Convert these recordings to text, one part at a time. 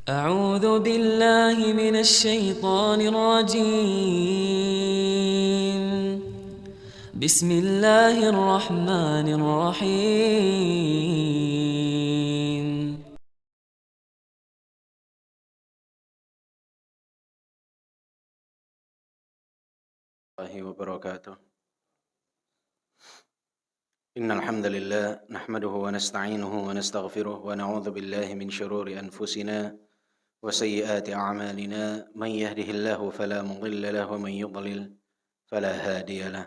أعوذ بالله من الشيطان الرجيم. بسم الله الرحمن الرحيم. الله وبركاته. إن الحمد لله نحمده ونستعينه ونستغفره ونعوذ بالله من شرور أنفسنا وسيئات أعمالنا. من يهده الله فلا مضل له ومن يضلل فلا هادي له.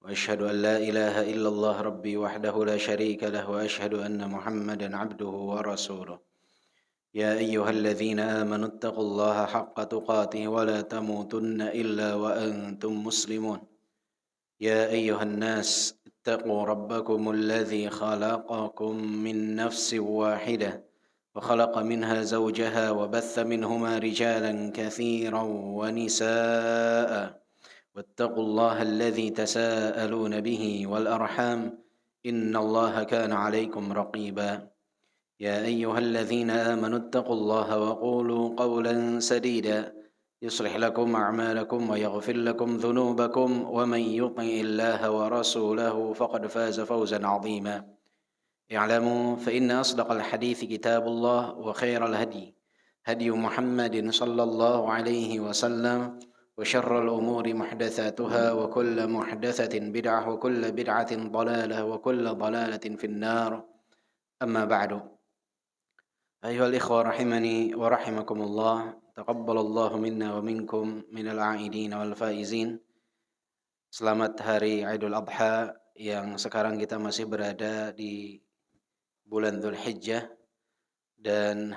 وأشهد أن لا إله إلا الله ربي وحده لا شريك له وأشهد أن محمدا عبده ورسوله. يا أيها الذين آمنوا اتقوا الله حق تقاته ولا تموتن إلا وأنتم مسلمون. يا أيها الناس اتقوا ربكم الذي خلقكم من نفس واحدة وخلق منها زوجها وبث منهما رجالا كثيرا ونساء واتقوا الله الذي تساءلون به والأرحام إن الله كان عليكم رقيبا. يا أيها الذين آمنوا اتقوا الله وقولوا قولا سديدا يصلح لكم أعمالكم ويغفر لكم ذنوبكم ومن يطع الله ورسوله فقد فاز فوزا عظيما. اعلموا فإن أصدق الحديث كتاب الله وخير الهدي هدي محمد صلى الله عليه وسلم وشر الأمور محدثاتها وكل محدثة بدعة وكل بدعة ضلالة وكل ضلالة في النار. أما بعد. أيها الإخوة رحمني ورحمكم الله. Taqabbalallahu minna wa minkum minal a'idin wal faizin. Selamat hari Idul Adha yang sekarang kita masih berada di bulan Dzulhijjah dan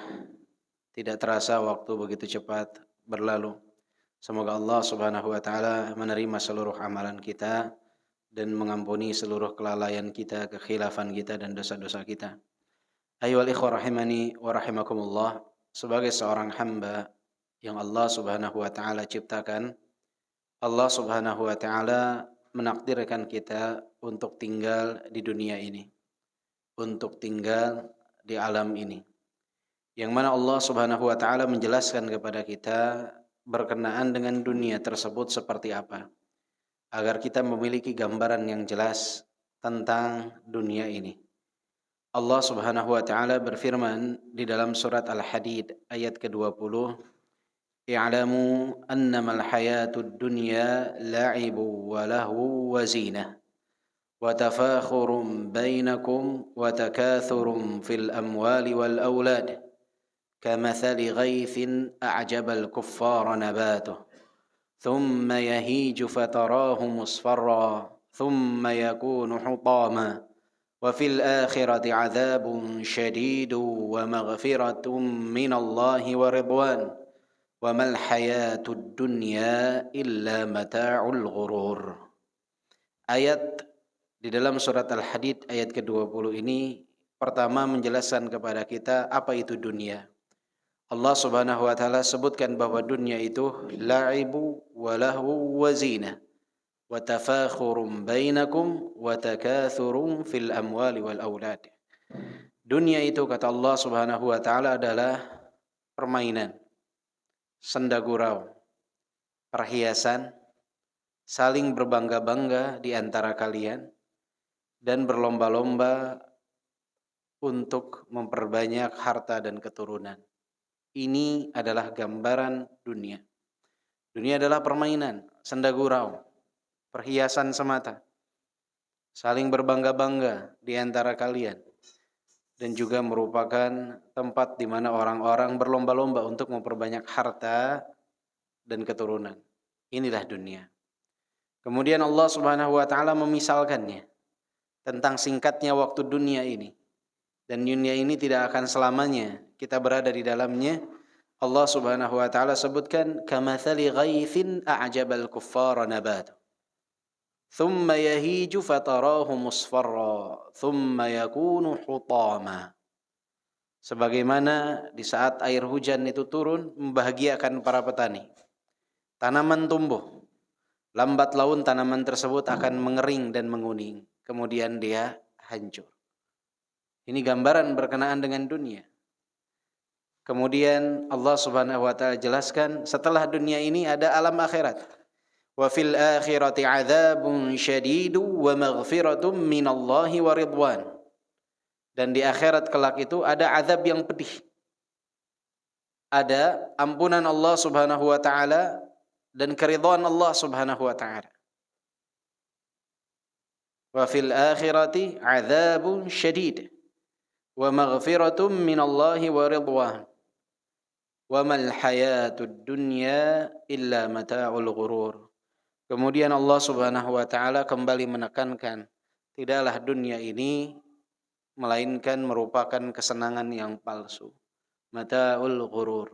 tidak terasa waktu begitu cepat berlalu. Semoga Allah Subhanahu wa taala menerima seluruh amalan kita dan mengampuni seluruh kelalaian kita, kekhilafan kita dan dosa-dosa kita. Ayyuhal ikhwah rahimani wa rahimakumullah, sebagai seorang hamba yang Allah Subhanahu wa taala ciptakan, Allah Subhanahu wa taala menakdirkan kita untuk tinggal di dunia ini, untuk tinggal di alam ini. Yang mana Allah Subhanahu wa taala menjelaskan kepada kita berkenaan dengan dunia tersebut seperti apa, agar kita memiliki gambaran yang jelas tentang dunia ini. Allah Subhanahu wa taala berfirman di dalam surat Al-Hadid ayat ke-20, i'lamu annamal hayatud dunya la'ibu wa lahu wa zinah wa tafakhurun bainakum wa takathurun fil amwali wal aulad kamathali ghaithin a'jabal kuffara nabatuh thumma yahiju fatarahu musfarra thumma yakunu hutama wa fil akhirati 'adzabun syadidun wa maghfiratun minallahi wa ridwan wa mal hayatud dunya illa mata'ul ghurur. Ayat di dalam surat Al-Hadid ayat ke-20 ini pertama menjelaskan kepada kita apa itu dunia. Allah Subhanahu wa taala sebutkan bahwa dunia itu la'ibu wa lahu wa zina wa tafakhurum bainakum wa takathurun fil amwali wal aulad. Dunia itu kata Allah Subhanahu wa taala adalah permainan, senda gurau, perhiasan, saling berbangga-bangga di antara kalian, dan berlomba-lomba untuk memperbanyak harta dan keturunan. Ini adalah gambaran dunia. Dunia adalah permainan, senda gurau, perhiasan semata, saling berbangga-bangga di antara kalian, dan juga merupakan tempat di mana orang-orang berlomba-lomba untuk memperbanyak harta dan keturunan. Inilah dunia. Kemudian Allah Subhanahu wa taala memisalkannya tentang singkatnya waktu dunia ini. Dan dunia ini tidak akan selamanya kita berada di dalamnya. Allah Subhanahu wa taala sebutkan kamathali ghaithin a'jabal kuffara nabatuh thumma yahiju fatarahu musfarra thumma yakunu hutama. Sebagaimana di saat air hujan itu turun membahagiakan para petani. Tanaman tumbuh. Lambat laun tanaman tersebut akan mengering dan menguning. Kemudian dia hancur. Ini gambaran berkenaan dengan dunia. Kemudian Allah Subhanahu wa taala jelaskan setelah dunia ini ada alam akhirat. Wa fil akhirati 'adzabun syadidun wa maghfiratun minallahi wa ridwan. Dan di akhirat kelak itu ada azab yang pedih. Ada ampunan Allah Subhanahu wa taala dan keridhaan Allah Subhanahu wa taala. Wa fil akhirati 'adzabun syadid wa maghfiratun minallahi wa ridwan. Wa mal hayatud dunya illa mata'ul ghurur. Kemudian Allah Subhanahu wa taala kembali menekankan, tidaklah dunia ini melainkan merupakan kesenangan yang palsu. Mata'ul ghurur,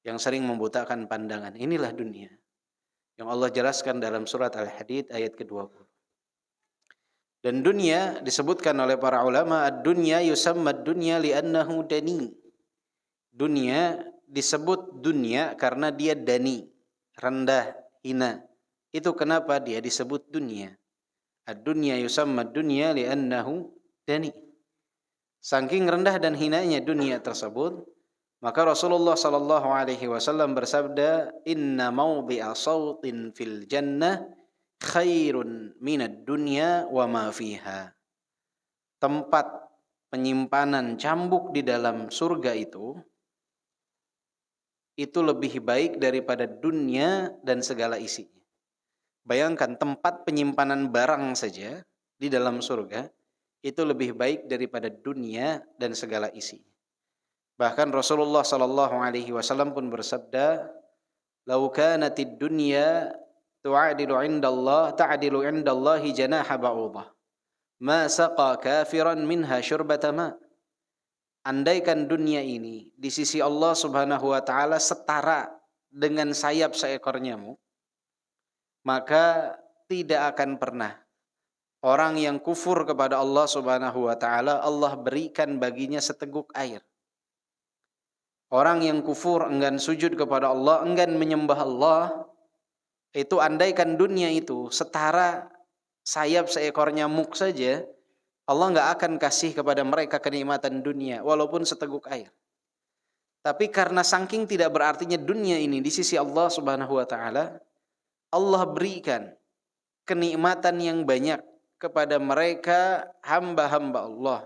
yang sering membutakan pandangan. Inilah dunia yang Allah jelaskan dalam surat Al-Hadid ayat ke-20. Dan dunia disebutkan oleh para ulama, ad-dunya yusamma ad-dunya li'annahu dani. Dunia disebut dunia karena dia dani, rendah, hina. Itu kenapa dia disebut dunia. Ad-dunya yusamma ad-dunya li'annahu dani. Saking rendah dan hinanya dunia tersebut, maka Rasulullah sallallahu alaihi wasallam bersabda, "Inna mawdi'a sautin fil jannah khairun minad dunya wa ma fiha." Tempat penyimpanan cambuk di dalam surga itu lebih baik daripada dunia dan segala isinya. Bayangkan tempat penyimpanan barang saja di dalam surga itu lebih baik daripada dunia dan segala isinya. Bahkan Rasulullah sallallahu alaihi wasallam pun bersabda, "Lau kanatid dunya tu'adilu 'indallahi janaha ba'udah, ma saqa kafiran minha syurbata ma." Andaikan dunia ini di sisi Allah Subhanahu wa taala setara dengan sayap seekor nyamuk, maka tidak akan pernah orang yang kufur kepada Allah Subhanahu wa taala Allah berikan baginya seteguk air. Orang yang kufur, enggan sujud kepada Allah, enggan menyembah Allah, itu andaikan dunia itu setara sayap seekor nyamuk saja, Allah enggak akan kasih kepada mereka kenikmatan dunia walaupun seteguk air. Tapi karena saking tidak berartinya dunia ini di sisi Allah Subhanahu wa taala, Allah berikan kenikmatan yang banyak kepada mereka hamba-hamba Allah,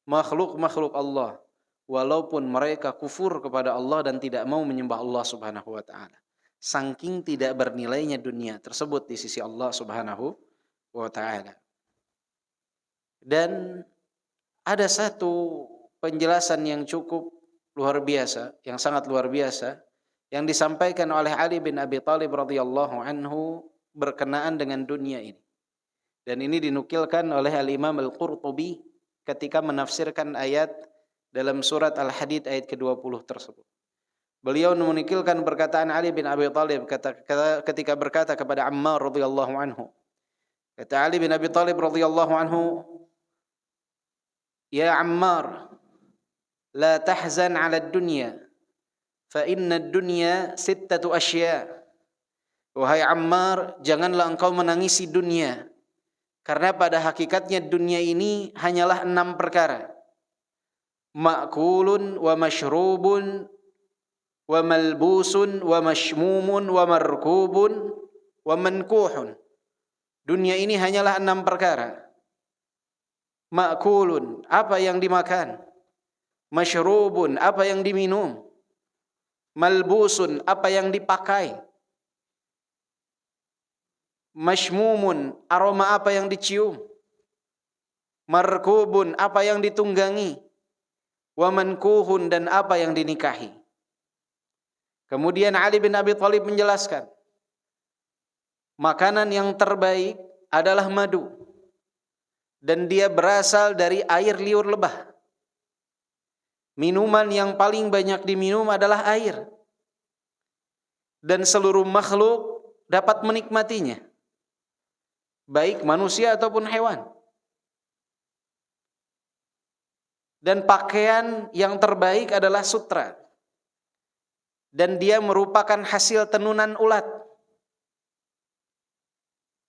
makhluk-makhluk Allah, walaupun mereka kufur kepada Allah dan tidak mau menyembah Allah Subhanahu wa taala. Saking tidak bernilainya dunia tersebut di sisi Allah Subhanahu wa taala. Dan ada satu penjelasan yang cukup luar biasa, yang sangat luar biasa, yang disampaikan oleh Ali bin Abi Thalib radhiyallahu anhu berkenaan dengan dunia ini. Dan ini dinukilkan oleh Al-Imam Al-Qurtubi ketika menafsirkan ayat dalam surat Al-Hadid ayat ke-20 tersebut. Beliau menukilkan perkataan Ali bin Abi Thalib ketika berkata kepada Ammar radhiyallahu anhu. Kata Ali bin Abi Thalib radhiyallahu anhu, "Ya Ammar, la tahzan 'ala ad-dunya, fa inna ad-dunya sittatu asya." Wahai Ammar, janganlah engkau menangisi dunia, karena pada hakikatnya dunia ini hanyalah 6 perkara. Ma'kulun wa mashrubun wa malbusun wa mashmumun wa markubun wa mankuhun. Dunia ini hanyalah 6 perkara. Ma'kulun, apa yang dimakan. Mashrubun, apa yang diminum. Malbusun, apa yang dipakai. Mashmumun, aroma apa yang dicium. Markubun, apa yang ditunggangi. Wa mankuhun, dan apa yang dinikahi. Kemudian Ali bin Abi Thalib menjelaskan, makanan yang terbaik adalah madu, dan dia berasal dari air liur lebah. Minuman yang paling banyak diminum adalah air, dan seluruh makhluk dapat menikmatinya, baik manusia ataupun hewan. Dan pakaian yang terbaik adalah sutra, dan dia merupakan hasil tenunan ulat.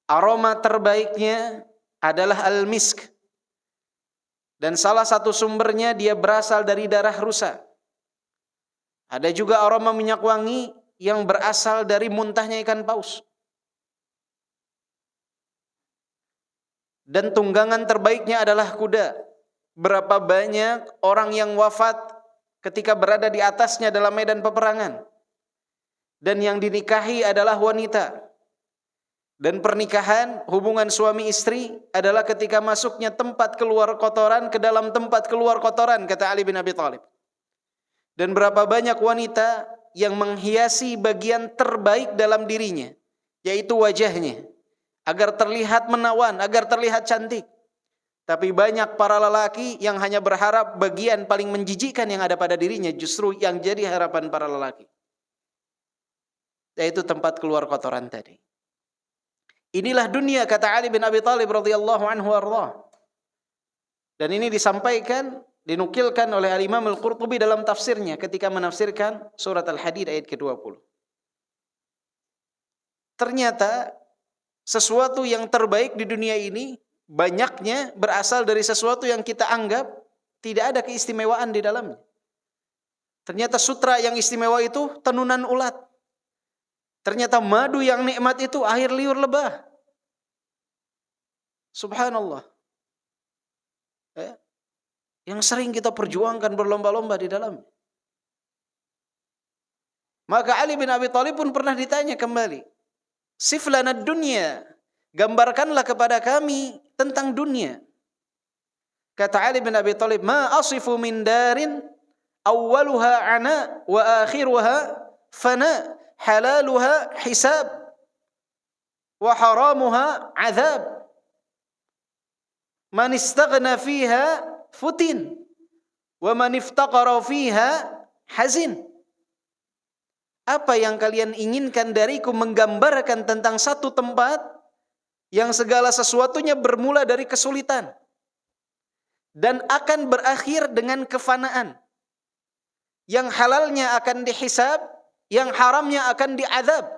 Aroma terbaiknya adalah al-misk, dan salah satu sumbernya dia berasal dari darah rusa. Ada juga aroma minyak wangi yang berasal dari muntahnya ikan paus. Dan tunggangan terbaiknya adalah kuda. Berapa banyak orang yang wafat ketika berada di atasnya dalam medan peperangan. Dan yang dinikahi adalah wanita. Dan pernikahan, hubungan suami istri adalah ketika masuknya tempat keluar kotoran ke dalam tempat keluar kotoran, kata Ali bin Abi Thalib. Dan berapa banyak wanita yang menghiasi bagian terbaik dalam dirinya, yaitu wajahnya, agar terlihat menawan, agar terlihat cantik. Tapi banyak para lelaki yang hanya berharap bagian paling menjijikkan yang ada pada dirinya justru yang jadi harapan para lelaki, yaitu tempat keluar kotoran tadi. Inilah dunia, kata Ali bin Abi Thalib radhiyallahu anhu warḍah. Dan ini disampaikan, dinukilkan oleh Al-Imam Al-Qurtubi dalam tafsirnya ketika menafsirkan surat Al-Hadid ayat ke-20. Ternyata sesuatu yang terbaik di dunia ini banyaknya berasal dari sesuatu yang kita anggap tidak ada keistimewaan di dalamnya. Ternyata sutra yang istimewa itu tenunan ulat. Ternyata madu yang nikmat itu air liur lebah. Subhanallah. Yang sering kita perjuangkan berlomba-lomba di dalamnya. Maka Ali bin Abi Thalib pun pernah ditanya kembali, siflana dunya, gambarkanlah kepada kami tentang dunia. Kata Ali bin Abi Thalib, ma asifu min darin awwaluha ana wa akhiruha fana. Halaluha hisab wa haramuha azab. Man istaghna fiha futin wa man iftaqara fiha hazin. Apa yang kalian inginkan dariku menggambarkan tentang satu tempat yang segala sesuatunya bermula dari kesulitan dan akan berakhir dengan kefanaan. Yang halalnya akan dihisab, yang haramnya akan diazab.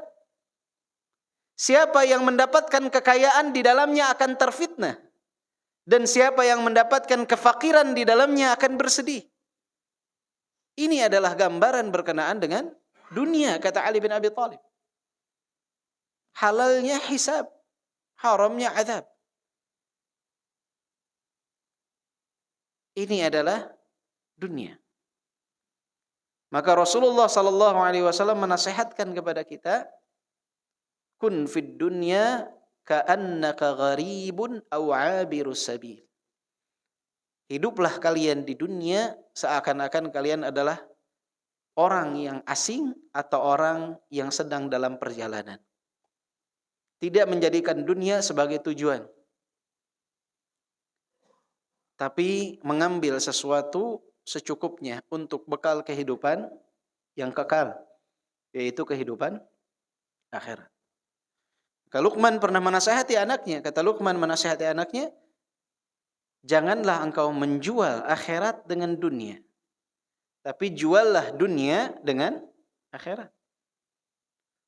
Siapa yang mendapatkan kekayaan di dalamnya akan terfitnah. Dan siapa yang mendapatkan kefakiran di dalamnya akan bersedih. Ini adalah gambaran berkenaan dengan dunia, kata Ali bin Abi Thalib. Halalnya hisab, haramnya azab. Ini adalah dunia. Maka Rasulullah sallallahu alaihi wasallam menasihatkan kepada kita, kun fid dunya ka'annaka gharibun aw 'abirus sabil. Hiduplah kalian di dunia seakan-akan kalian adalah orang yang asing atau orang yang sedang dalam perjalanan. Tidak menjadikan dunia sebagai tujuan, tapi mengambil sesuatu secukupnya untuk bekal kehidupan yang kekal, yaitu kehidupan akhirat. Maka Luqman pernah menasihati anaknya, kata Luqman menasihati anaknya, janganlah engkau menjual akhirat dengan dunia, tapi juallah dunia dengan akhirat.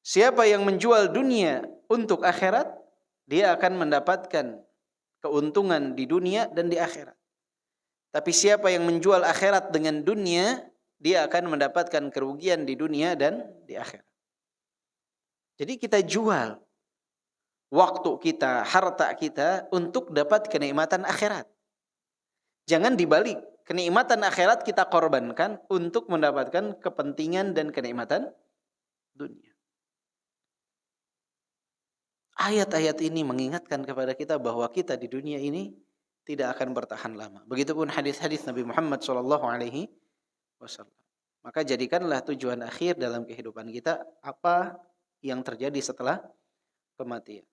Siapa yang menjual dunia untuk akhirat, dia akan mendapatkan keuntungan di dunia dan di akhirat. Tapi siapa yang menjual akhirat dengan dunia, dia akan mendapatkan kerugian di dunia dan di akhirat. Jadi kita jual waktu kita, harta kita untuk dapat kenikmatan akhirat. Jangan dibalik, kenikmatan akhirat kita korbankan untuk mendapatkan kepentingan dan kenikmatan dunia. Ayat-ayat ini mengingatkan kepada kita bahwa kita di dunia ini tidak akan bertahan lama. Begitupun hadis-hadis Nabi Muhammad SAW. Maka jadikanlah tujuan akhir dalam kehidupan kita apa yang terjadi setelah kematian.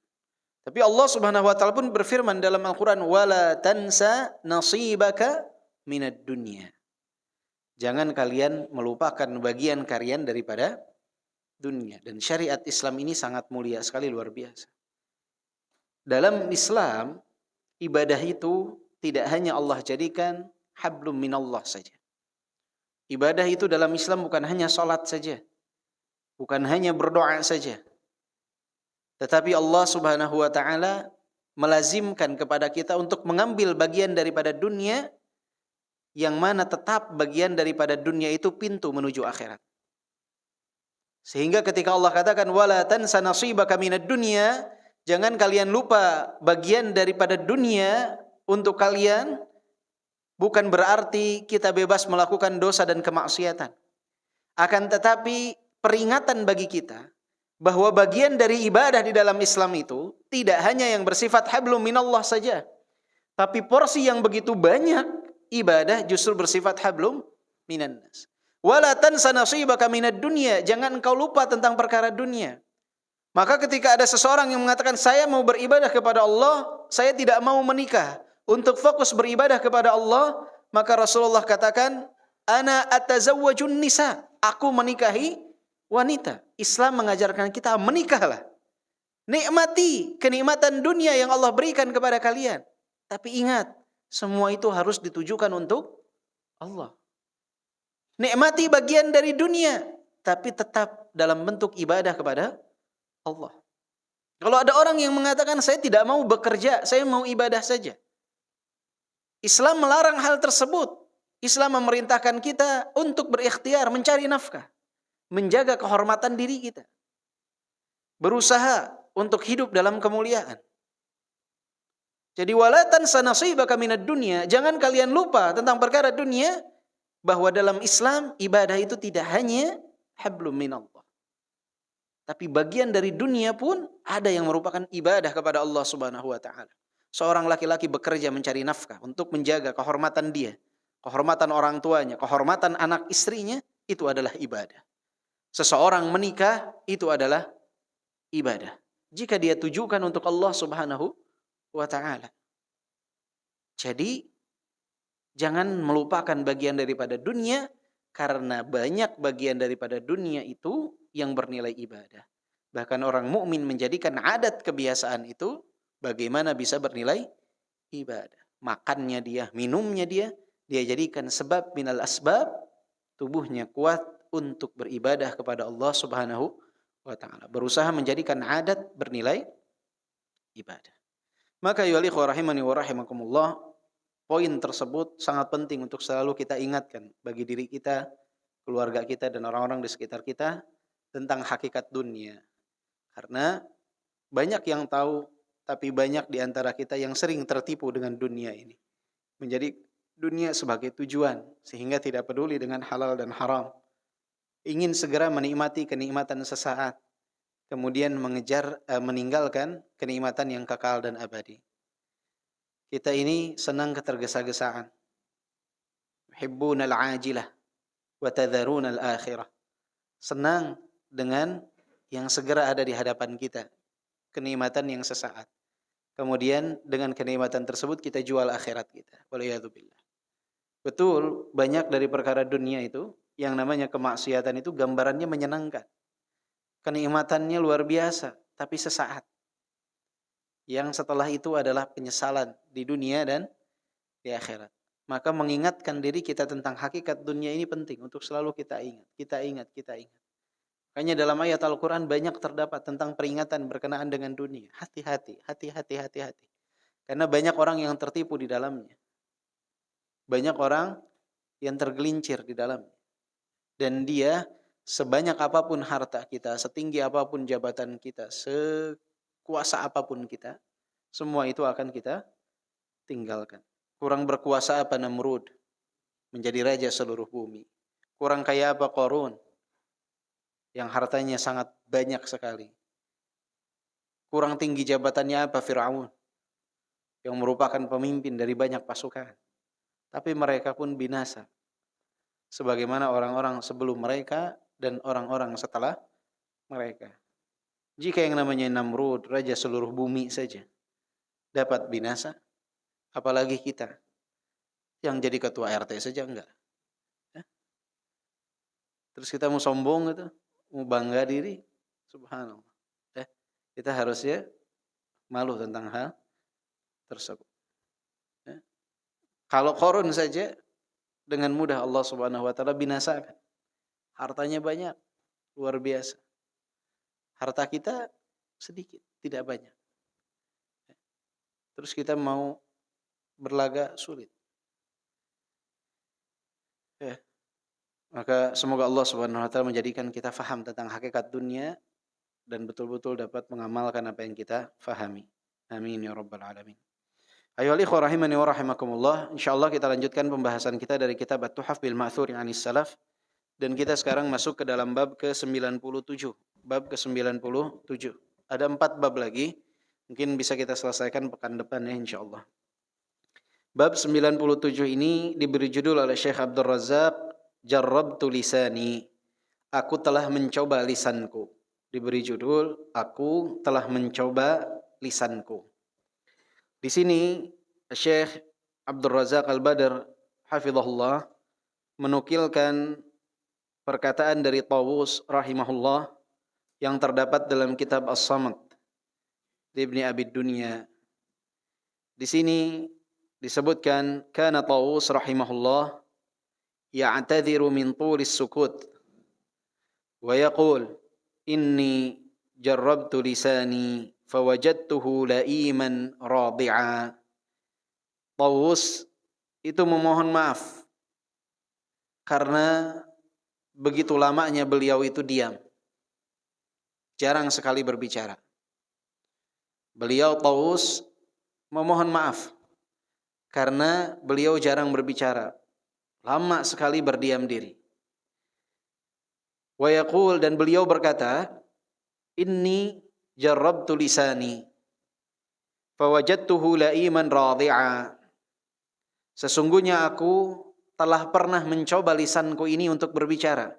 Tapi Allah Subhanahu wa taala pun berfirman dalam Al-Qur'an, wala tansa nasibaka minad dunya. Jangan kalian melupakan bagian kalian daripada dunia. Dan syariat Islam ini sangat mulia sekali, luar biasa. Dalam Islam, ibadah itu tidak hanya Allah jadikan hablum minallah saja. Ibadah itu dalam Islam bukan hanya salat saja, bukan hanya berdoa saja. Tetapi Allah Subhanahu wa taala melazimkan kepada kita untuk mengambil bagian daripada dunia, yang mana tetap bagian daripada dunia itu pintu menuju akhirat. Sehingga ketika Allah katakan wala tansa nasibaka minad dunya, jangan kalian lupa bagian daripada dunia untuk kalian, bukan berarti kita bebas melakukan dosa dan kemaksiatan. Akan tetapi peringatan bagi kita bahwa bagian dari ibadah di dalam Islam itu tidak hanya yang bersifat hablum minallah saja, tapi porsi yang begitu banyak ibadah justru bersifat hablum minannas. Wala tansa nasibaka minad dunya, jangan engkau lupa tentang perkara dunia. Maka ketika ada seseorang yang mengatakan saya mau beribadah kepada Allah, saya tidak mau menikah untuk fokus beribadah kepada Allah, maka Rasulullah katakan, ana atazawwajun nisa, aku menikahi wanita. Islam mengajarkan kita menikahlah. Nikmati kenikmatan dunia yang Allah berikan kepada kalian. Tapi ingat, semua itu harus ditujukan untuk Allah. Nikmati bagian dari dunia, tapi tetap dalam bentuk ibadah kepada Allah. Kalau ada orang yang mengatakan saya tidak mau bekerja, saya mau ibadah saja. Islam melarang hal tersebut. Islam memerintahkan kita untuk berikhtiar, mencari nafkah, menjaga kehormatan diri kita, berusaha untuk hidup dalam kemuliaan. Jadi wala tansa nasibaka minad dunya, jangan kalian lupa tentang perkara dunia, bahwa dalam Islam ibadah itu tidak hanya hablum minallah, tapi bagian dari dunia pun ada yang merupakan ibadah kepada Allah Subhanahu wa taala. Seorang laki-laki bekerja mencari nafkah untuk menjaga kehormatan dia, kehormatan orang tuanya, kehormatan anak istrinya, itu adalah ibadah. Seseorang menikah, itu adalah ibadah jika dia tujukan untuk Allah Subhanahu wa taala. Jadi jangan melupakan bagian daripada dunia, karena banyak bagian daripada dunia itu yang bernilai ibadah. Bahkan orang mukmin menjadikan adat kebiasaan itu bagaimana bisa bernilai ibadah. Makannya dia, minumnya dia jadikan sebab minal asbab tubuhnya kuat untuk beribadah kepada Allah Subhanahu wa taala. Berusaha menjadikan adat bernilai ibadah. Maka ya ikhwah rahimani wa rahimakumullah, poin tersebut sangat penting untuk selalu kita ingatkan bagi diri kita, keluarga kita, dan orang-orang di sekitar kita tentang hakikat dunia. Karena banyak yang tahu, tapi banyak di antara kita yang sering tertipu dengan dunia ini. Menjadi dunia sebagai tujuan, sehingga tidak peduli dengan halal dan haram. Ingin segera menikmati kenikmatan sesaat, kemudian meninggalkan kenikmatan yang kekal dan abadi. Kita ini senang ketergesa-gesaan. Yuhibbunal ajilah wa tadharunal akhirah. Senang dengan yang segera ada di hadapan kita, kenikmatan yang sesaat. Kemudian dengan kenikmatan tersebut kita jual akhirat kita. Waliyadzubillah. Betul, banyak dari perkara dunia itu yang namanya kemaksiatan itu gambarannya menyenangkan. Kenikmatannya luar biasa, tapi sesaat. Yang setelah itu adalah penyesalan di dunia dan di akhirat. Maka mengingatkan diri kita tentang hakikat dunia ini penting untuk selalu kita ingat. Makanya dalam ayat Al-Quran banyak terdapat tentang peringatan berkenaan dengan dunia. Hati-hati. Karena banyak orang yang tertipu di dalamnya. Banyak orang yang tergelincir di dalamnya. Dan dia sebanyak apapun harta kita, setinggi apapun jabatan kita, kuasa apapun kita, semua itu akan kita tinggalkan. Kurang berkuasa apa Namrud, menjadi raja seluruh bumi. Kurang kaya apa Qarun, yang hartanya sangat banyak sekali. Kurang tinggi jabatannya apa Fir'aun, yang merupakan pemimpin dari banyak pasukan. Tapi mereka pun binasa, sebagaimana orang-orang sebelum mereka dan orang-orang setelah mereka. Jika yang namanya Namrud, raja seluruh bumi saja, dapat binasa, apalagi kita yang jadi ketua RT saja enggak. Terus kita mau sombong gitu, mau bangga diri, subhanallah. Kita harusnya malu tentang hal tersebut. Kalau Qarun saja dengan mudah Allah Subhanahu wa taala binasakan. Hartanya banyak, luar biasa. Harta kita sedikit, tidak banyak. Terus kita mau berlaga sulit. Maka semoga Allah Subhanahu wa taala menjadikan kita faham tentang hakikat dunia dan betul-betul dapat mengamalkan apa yang kita fahami. Amin ya rabbal alamin. Ayohal ikhwah rahimani wa rahimakumullah. Insyaallah kita lanjutkan pembahasan kita dari kitab At-Tuhaf bil Ma'thur 'anis Salaf, dan kita sekarang masuk ke dalam bab ke-97. Bab ke-97. Ada 4 bab lagi. Mungkin bisa kita selesaikan pekan depan ya insyaallah. Bab 97 ini diberi judul oleh Syekh Abdul Razak, Jarrabtu lisani. Aku telah mencoba lisanku. Diberi judul, Aku telah mencoba lisanku. Di sini Syekh Abdul Razak Al-Badr hafizahullah menukilkan perkataan dari Tawus rahimahullah yang terdapat dalam kitab As-Samad di Ibni Abi Dunya. Di sini disebutkan kana Tawus rahimahullah ya'tadhiru min tulis sukut wa yaqul inni jarrabtu lisani fawajadtuhu la'iman radi'a. Tawus itu memohon maaf karena begitu lamanya beliau itu diam, jarang sekali berbicara. Beliau Tawus memohon maaf karena beliau jarang berbicara, lama sekali berdiam diri. Wa yaqul, dan beliau berkata, inni jarrabtu lisani fawajadtuhu la'iman radi'a. Sesungguhnya aku telah pernah mencoba lisanku ini untuk berbicara.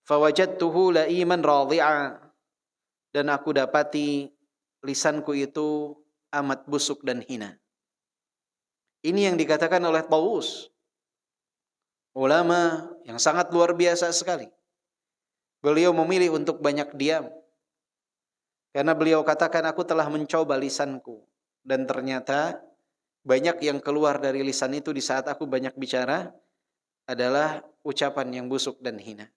Fawajadtuhu la'iman radi'a, dan aku dapati lisanku itu amat busuk dan hina. Ini yang dikatakan oleh Tawus, ulama yang sangat luar biasa sekali. Beliau memilih untuk banyak diam karena beliau katakan, aku telah mencoba lisanku dan ternyata banyak yang keluar dari lisan itu di saat aku banyak bicara adalah ucapan yang busuk dan hina.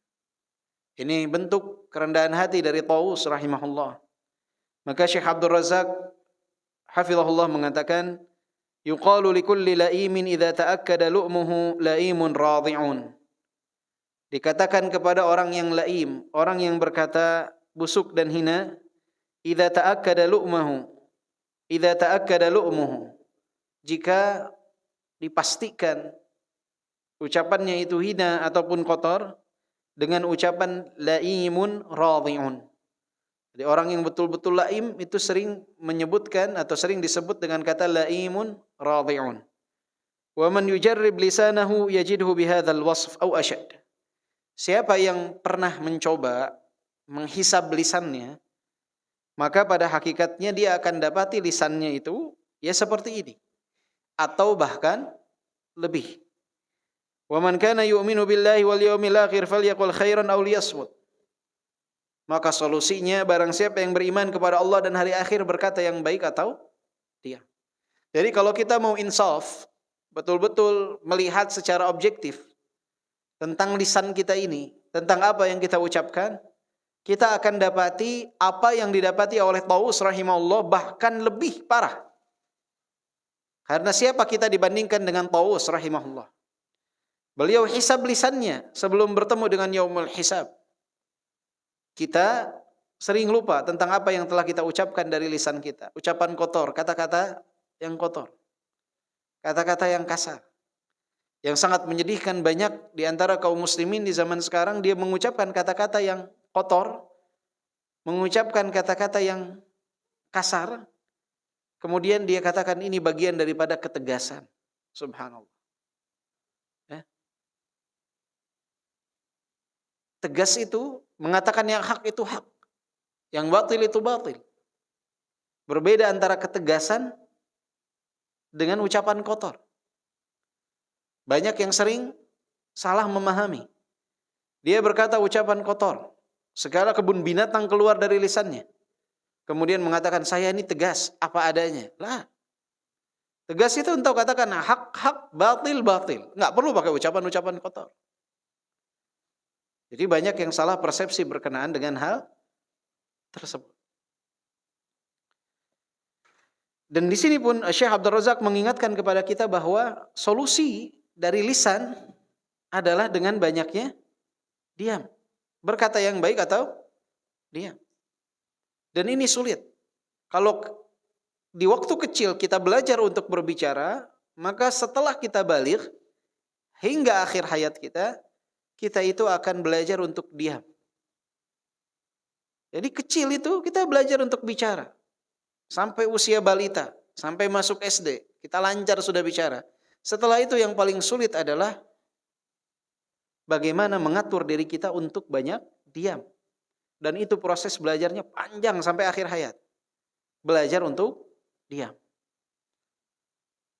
Ini bentuk kerendahan hati dari Tawus rahimahullah. Maka Syekh Abdul Razak hafizahullah mengatakan, yuqalu likulli la'imin idza ta'akkada lu'muhu la'imun radi'un. Dikatakan kepada orang yang la'im, orang yang berkata busuk dan hina, idza ta'akkada lu'muhu, jika dipastikan ucapannya itu hina ataupun kotor dengan ucapan la'imun radi'un. Jadi orang yang betul-betul la'im itu sering menyebutkan atau sering disebut dengan kata la'imun radi'un. Wa man yujarrib lisanahu yajidhu bihadzal wasf aw ashad. Siapa yang pernah mencoba menghisab lisannya, maka pada hakikatnya dia akan dapati lisannya itu ya seperti ini atau bahkan lebih. Wa man kana yu'minu billahi wal yawmil akhir falyaqul khairan aw liyasmut. Maka solusinya barang siapa yang beriman kepada Allah dan hari akhir berkata yang baik atau diam. Jadi kalau kita mau insaf, betul-betul melihat secara objektif tentang lisan kita ini, tentang apa yang kita ucapkan, kita akan dapati apa yang didapati oleh Tawus rahimahullah bahkan lebih parah. Karena siapa kita dibandingkan dengan Tawus rahimahullah? Beliau hisab lisannya sebelum bertemu dengan yaumul hisab. Kita sering lupa tentang apa yang telah kita ucapkan dari lisan kita. Ucapan kotor, kata-kata yang kotor, kata-kata yang kasar. Yang sangat menyedihkan, banyak di antara kaum muslimin di zaman sekarang dia mengucapkan kata-kata yang kotor, mengucapkan kata-kata yang kasar, kemudian dia katakan ini bagian daripada ketegasan. Subhanallah. Ya. Tegas itu mengatakan yang hak itu hak, yang batil itu batil. Berbeda antara ketegasan dengan ucapan kotor. Banyak yang sering salah memahami. Dia berkata ucapan kotor, segala kebun binatang keluar dari lisannya. Kemudian mengatakan saya ini tegas apa adanya. Lah, tegas itu untuk katakan hak, batil. Nggak perlu pakai ucapan-ucapan kotor. Jadi banyak yang salah persepsi berkenaan dengan hal tersebut. Dan di sini pun Syekh Abdul Razak mengingatkan kepada kita bahwa solusi dari lisan adalah dengan banyaknya diam. Berkata yang baik atau diam. Dan ini sulit. Kalau di waktu kecil kita belajar untuk berbicara, maka setelah kita baligh hingga akhir hayat kita, kita itu akan belajar untuk diam. Jadi kecil itu kita belajar untuk bicara. Sampai usia balita, sampai masuk SD, kita lancar sudah bicara. Setelah itu yang paling sulit adalah bagaimana mengatur diri kita untuk banyak diam. Dan itu proses belajarnya panjang sampai akhir hayat. Belajar untuk diam.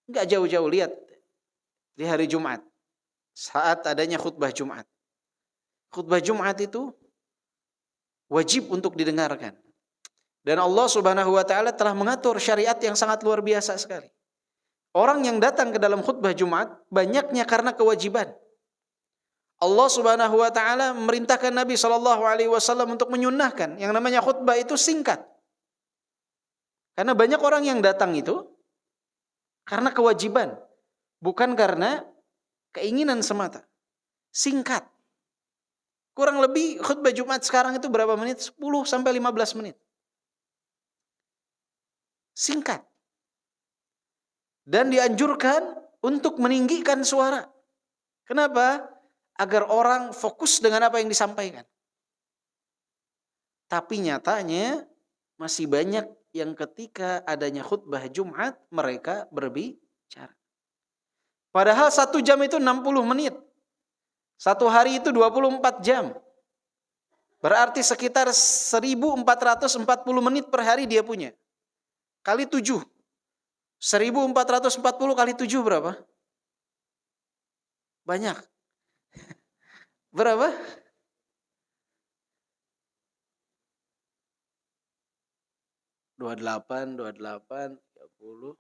Enggak jauh-jauh, lihat di hari Jumat. Saat adanya khutbah Jumat. Khutbah Jumat itu wajib untuk didengarkan. Dan Allah Subhanahu wa taala telah mengatur syariat yang sangat luar biasa sekali. Orang yang datang ke dalam khutbah Jumat banyaknya karena kewajiban. Allah Subhanahu wa taala memerintahkan Nabi sallallahu alaihi wasallam untuk menyunnahkan yang namanya khutbah itu singkat. Karena banyak orang yang datang itu karena kewajiban, bukan karena keinginan semata. Singkat. Kurang lebih khutbah Jumat sekarang itu berapa menit? 10 sampai 15 menit. Singkat. Dan dianjurkan untuk meninggikan suara. Kenapa? Agar orang fokus dengan apa yang disampaikan. Tapi nyatanya masih banyak yang ketika adanya khutbah Jumat mereka berbicara. Padahal 1 jam itu 60 menit. 1 hari itu 24 jam. Berarti sekitar 1440 menit per hari dia punya. Kali 7. 1440 kali 7 berapa? Banyak. Berapa? Dua delapan, 30,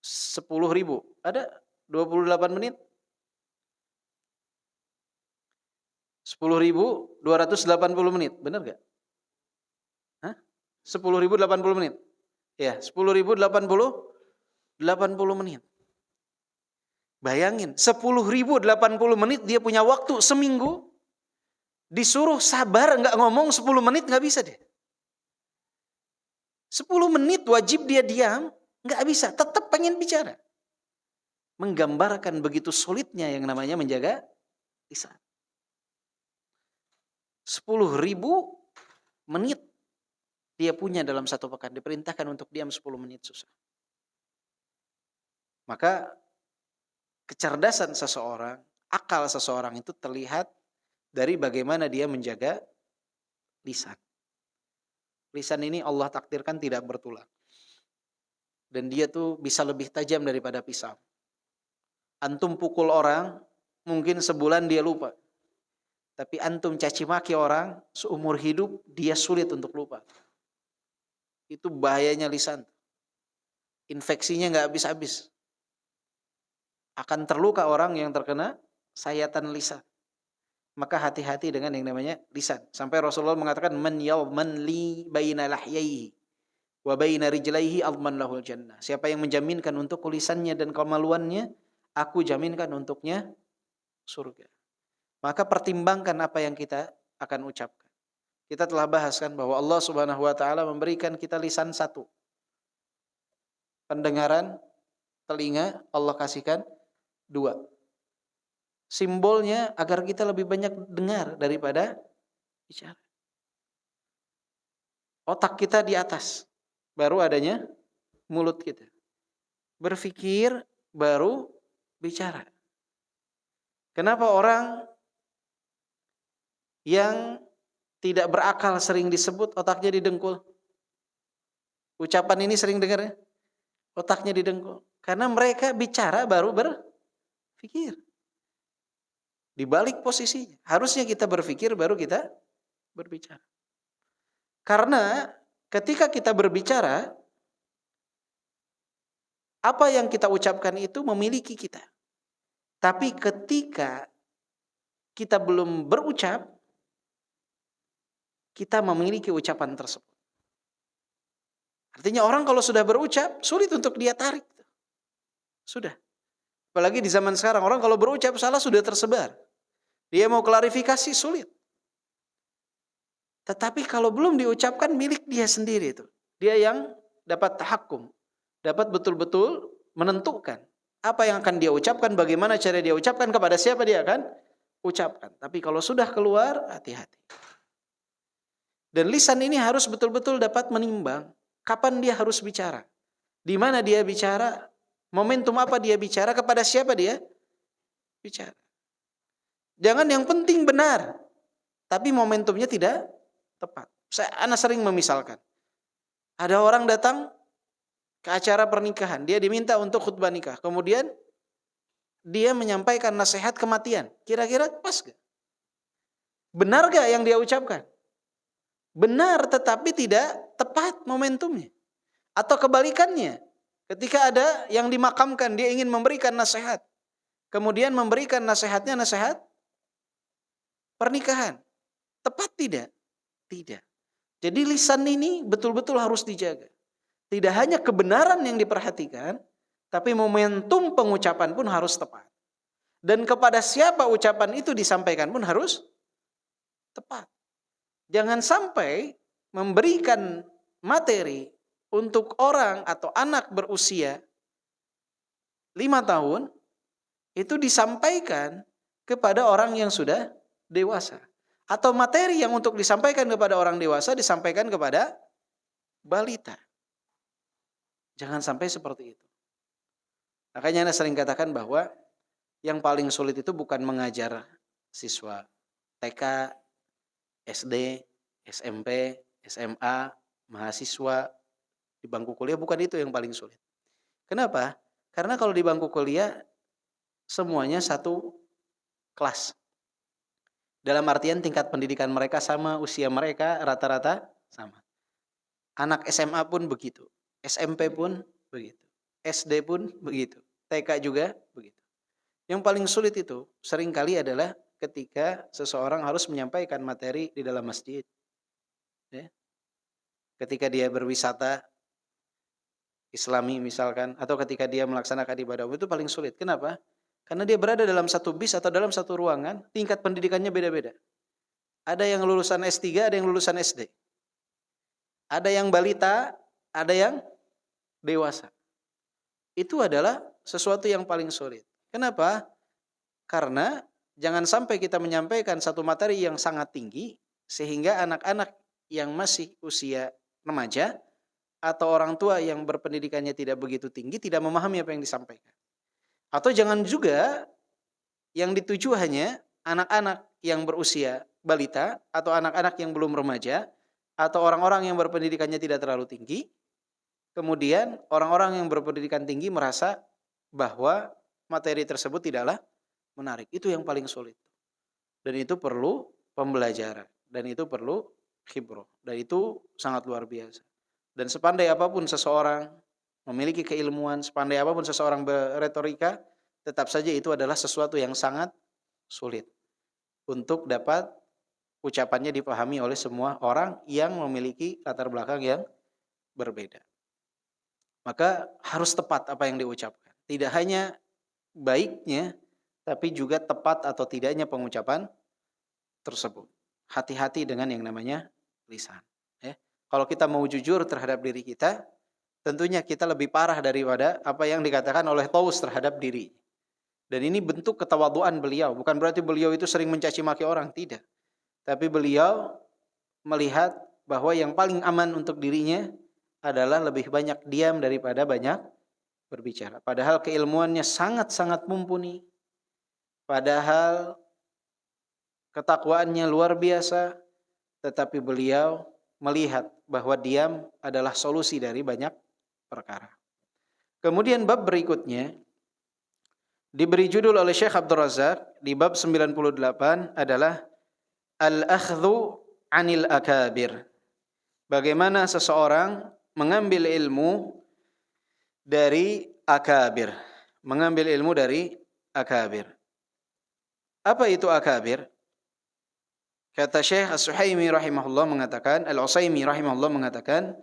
10.000. Ada 28 menit? 10.280 menit, benar gak? Hah? 10.080 menit? Ya, 10.080 menit. Bayangin, 10.080 menit dia punya waktu seminggu, disuruh sabar gak ngomong 10 menit gak bisa deh. 10 menit wajib dia diam, gak bisa, tetap pengen bicara. Menggambarkan begitu sulitnya yang namanya menjaga lisan. 10.000 menit dia punya dalam 1 pekan. Diperintahkan untuk diam 10 menit susah. Maka kecerdasan seseorang, akal seseorang itu terlihat dari bagaimana dia menjaga lisan. Lisan ini Allah takdirkan tidak bertulang. Dan dia tuh bisa lebih tajam daripada pisau. Antum pukul orang, mungkin sebulan dia lupa. Tapi antum caci maki orang, seumur hidup dia sulit untuk lupa. Itu bahayanya lisan. Infeksinya gak habis-habis. Akan terluka orang yang terkena sayatan lisan. Maka hati-hati dengan yang namanya lisan. Sampai Rasulullah mengatakan, man yawman li baina lahyaihi wa baina rijlaihi adman lahul jannah. Siapa yang menjaminkan untuk lisannya dan kemaluannya, aku jaminkan untuknya surga. Maka pertimbangkan apa yang kita akan ucapkan. Kita telah bahaskan bahwa Allah Subhanahu wa taala memberikan kita lisan 1. Pendengaran, telinga Allah kasihkan 2. Simbolnya agar kita lebih banyak dengar daripada bicara. Otak kita di atas, baru adanya mulut kita. Berpikir, baru bicara. Kenapa orang yang tidak berakal sering disebut otaknya didengkul? Ucapan ini sering dengar ya? Otaknya didengkul. Karena mereka bicara baru berpikir. Di balik posisinya. Harusnya kita berpikir baru kita berbicara. Karena ketika kita berbicara, apa yang kita ucapkan itu memiliki kita. Tapi ketika kita belum berucap, kita memiliki ucapan tersebut. Artinya orang kalau sudah berucap, sulit untuk dia tarik. Sudah. Apalagi di zaman sekarang, orang kalau berucap salah sudah tersebar. Dia mau klarifikasi sulit. Tetapi kalau belum diucapkan, milik dia sendiri itu. Dia yang dapat tahakkum, dapat betul-betul menentukan apa yang akan dia ucapkan, bagaimana cara dia ucapkan, kepada siapa dia akan ucapkan. Tapi kalau sudah keluar, hati-hati. Dan lisan ini harus betul-betul dapat menimbang kapan dia harus bicara, di mana dia bicara, momentum apa dia bicara, kepada siapa dia bicara. Jangan yang penting benar, tapi momentumnya tidak tepat. Ana sering memisalkan, ada orang datang ke acara pernikahan, dia diminta untuk khutbah nikah, kemudian dia menyampaikan nasihat kematian. Kira-kira pas gak? Benar gak yang dia ucapkan? Benar, tetapi tidak tepat momentumnya. Atau kebalikannya, ketika ada yang dimakamkan, dia ingin memberikan nasihat, kemudian memberikan nasihatnya nasihat pernikahan. Tepat tidak? Tidak. Jadi lisan ini betul-betul harus dijaga. Tidak hanya kebenaran yang diperhatikan, tapi momentum pengucapan pun harus tepat. Dan kepada siapa ucapan itu disampaikan pun harus tepat. Jangan sampai memberikan materi untuk orang atau anak berusia 5 tahun, itu disampaikan kepada orang yang sudah dewasa. Atau materi yang untuk disampaikan kepada orang dewasa disampaikan kepada balita. Jangan sampai seperti itu. Makanya Anda sering katakan bahwa yang paling sulit itu bukan mengajar siswa TK, SD, SMP, SMA, mahasiswa di bangku kuliah, bukan itu yang paling sulit. Kenapa? Karena kalau di bangku kuliah semuanya satu kelas. Dalam artian tingkat pendidikan mereka sama, usia mereka rata-rata sama. Anak SMA pun begitu, SMP pun begitu, SD pun begitu, TK juga begitu. Yang paling sulit itu seringkali adalah ketika seseorang harus menyampaikan materi di dalam masjid. Ya. Ketika dia berwisata Islami misalkan, atau ketika dia melaksanakan ibadah, itu paling sulit. Kenapa? Karena dia berada dalam satu bis atau dalam satu ruangan, tingkat pendidikannya beda-beda. Ada yang lulusan S3, ada yang lulusan SD. Ada yang balita, ada yang dewasa. Itu adalah sesuatu yang paling sulit. Kenapa? Karena jangan sampai kita menyampaikan satu materi yang sangat tinggi, sehingga anak-anak yang masih usia remaja, atau orang tua yang berpendidikannya tidak begitu tinggi, tidak memahami apa yang disampaikan. Atau jangan juga yang dituju hanya anak-anak yang berusia balita atau anak-anak yang belum remaja atau orang-orang yang berpendidikannya tidak terlalu tinggi. Kemudian orang-orang yang berpendidikan tinggi merasa bahwa materi tersebut tidaklah menarik. Itu yang paling sulit. Dan itu perlu pembelajaran. Dan itu perlu khibrah. Dan itu sangat luar biasa. Dan sepandai apapun seseorang memiliki keilmuan, sepandai apapun seseorang berretorika, tetap saja itu adalah sesuatu yang sangat sulit untuk dapat ucapannya dipahami oleh semua orang yang memiliki latar belakang yang berbeda. Maka harus tepat apa yang diucapkan. Tidak hanya baiknya, tapi juga tepat atau tidaknya pengucapan tersebut. Hati-hati dengan yang namanya lisan. Ya. Kalau kita mau jujur terhadap diri kita, tentunya kita lebih parah daripada apa yang dikatakan oleh Taus terhadap diri. Dan ini bentuk ketawaduan beliau. Bukan berarti beliau itu sering mencaci maki orang, tidak. Tapi beliau melihat bahwa yang paling aman untuk dirinya adalah lebih banyak diam daripada banyak berbicara. Padahal keilmuannya sangat-sangat mumpuni. Padahal ketakwaannya luar biasa. Tetapi beliau melihat bahwa diam adalah solusi dari banyak perkara. Kemudian bab berikutnya diberi judul oleh Syekh Abdul Razak di bab 98 adalah Al-Akhdhu 'anil Akabir. Bagaimana seseorang mengambil ilmu dari akabir. Mengambil ilmu dari akabir. Apa itu akabir? Kata Syekh As-Suhaimi rahimahullah mengatakan, Al-Usaimi rahimahullah mengatakan,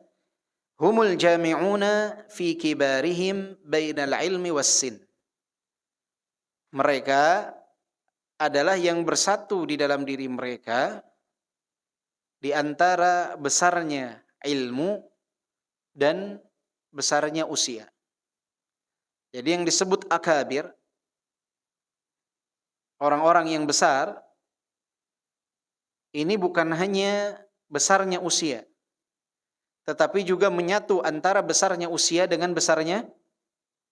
humul jami'una fi kibarihim bainal ilmi was sin. mereka adalah yang bersatu di dalam diri mereka di antara besarnya ilmu dan besarnya usia. Jadi yang disebut akabir, orang-orang yang besar, ini bukan hanya besarnya usia, tetapi juga menyatu antara besarnya usia dengan besarnya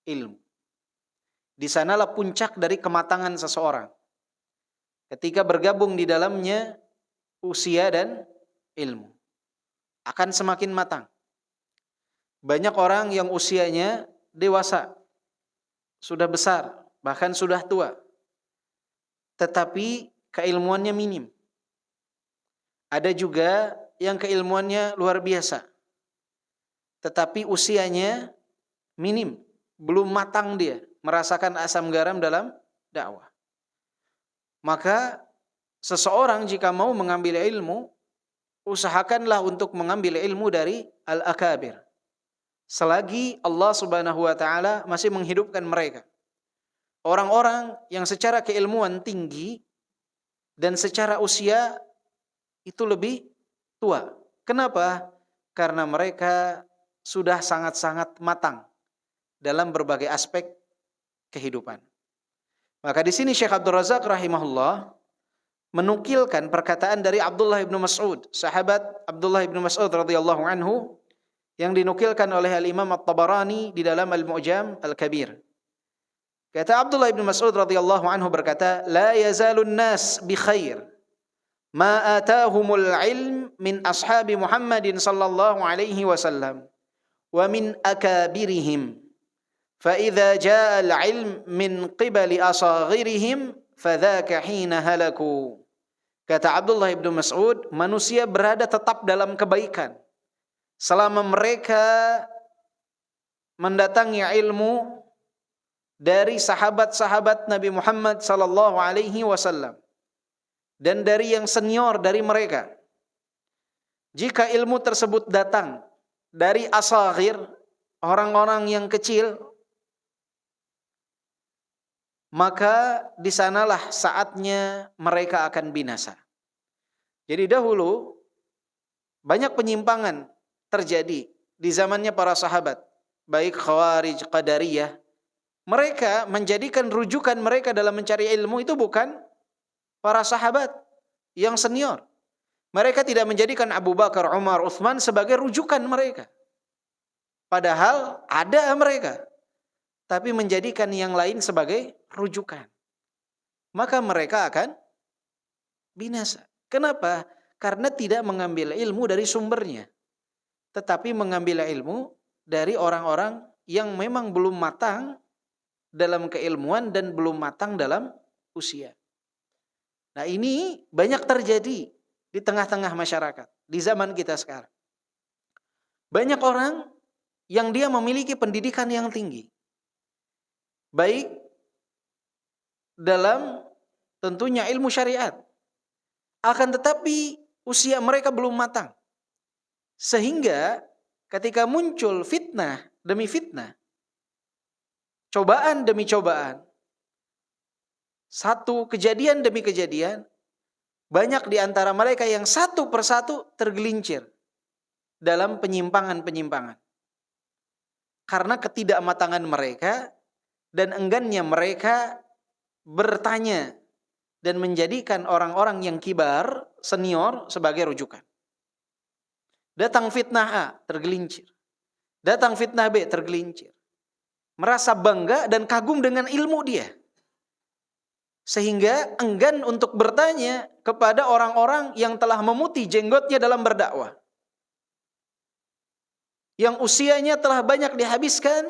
ilmu. Di sanalah puncak dari kematangan seseorang. Ketika bergabung di dalamnya usia dan ilmu, akan semakin matang. Banyak orang yang usianya dewasa, sudah besar, bahkan sudah tua, tetapi keilmuannya minim. Ada juga yang keilmuannya luar biasa, tetapi usianya minim, belum matang dia, merasakan asam garam dalam dakwah. Maka seseorang jika mau mengambil ilmu, usahakanlah untuk mengambil ilmu dari al-akabir, selagi Allah Subhanahu wa taala masih menghidupkan mereka. Orang-orang yang secara keilmuan tinggi dan secara usia itu lebih tua. Kenapa? Karena mereka sudah sangat-sangat matang dalam berbagai aspek kehidupan. Maka di sini Syekh Abdul Razak rahimahullah menukilkan perkataan dari Abdullah bin Mas'ud, sahabat Abdullah bin Mas'ud radhiyallahu anhu, yang dinukilkan oleh Al-Imam At-Tabarani di dalam Al-Mu'jam Al-Kabir. Kata Abdullah bin Mas'ud radhiyallahu anhu berkata, "La yazalun nas bi khair ma atahumul ilm min ashabi Muhammadin sallallahu alaihi wasallam wa min akabirihim. Fa idza jaa al-ilm min qibali asaghirihim fadzaka hina halaku." Kata Abdullah bin Mas'ud, manusia berada tetap dalam kebaikan selama mereka mendatangi ilmu dari sahabat-sahabat Nabi Muhammad sallallahu alaihi wasallam dan dari yang senior dari mereka. Jika ilmu tersebut datang dari asaghir, orang-orang yang kecil, maka di sanalah saatnya mereka akan binasa. Jadi dahulu banyak penyimpangan terjadi di zamannya para sahabat, baik Khawarij, Qadariyah. Mereka menjadikan rujukan mereka dalam mencari ilmu itu bukan para sahabat yang senior. Mereka tidak menjadikan Abu Bakar, Umar, Uthman sebagai rujukan mereka. Padahal ada mereka, tapi menjadikan yang lain sebagai rujukan. Maka mereka akan binasa. Kenapa? Karena tidak mengambil ilmu dari sumbernya, tetapi mengambil ilmu dari orang-orang yang memang belum matang dalam keilmuan dan belum matang dalam usia. Nah, ini banyak terjadi di tengah-tengah masyarakat di zaman kita sekarang. Banyak orang yang dia memiliki pendidikan yang tinggi, baik dalam tentunya ilmu syariat, akan tetapi usia mereka belum matang. Sehingga ketika muncul fitnah demi fitnah, cobaan demi cobaan, satu kejadian demi kejadian, banyak di antara mereka yang satu persatu tergelincir dalam penyimpangan-penyimpangan. Karena ketidakmatangan mereka dan enggannya mereka bertanya dan menjadikan orang-orang yang kibar, senior sebagai rujukan. Datang fitnah A, tergelincir. Datang fitnah B, tergelincir. Merasa bangga dan kagum dengan ilmu dia. Sehingga enggan untuk bertanya kepada orang-orang yang telah memutih jenggotnya dalam berdakwah, yang usianya telah banyak dihabiskan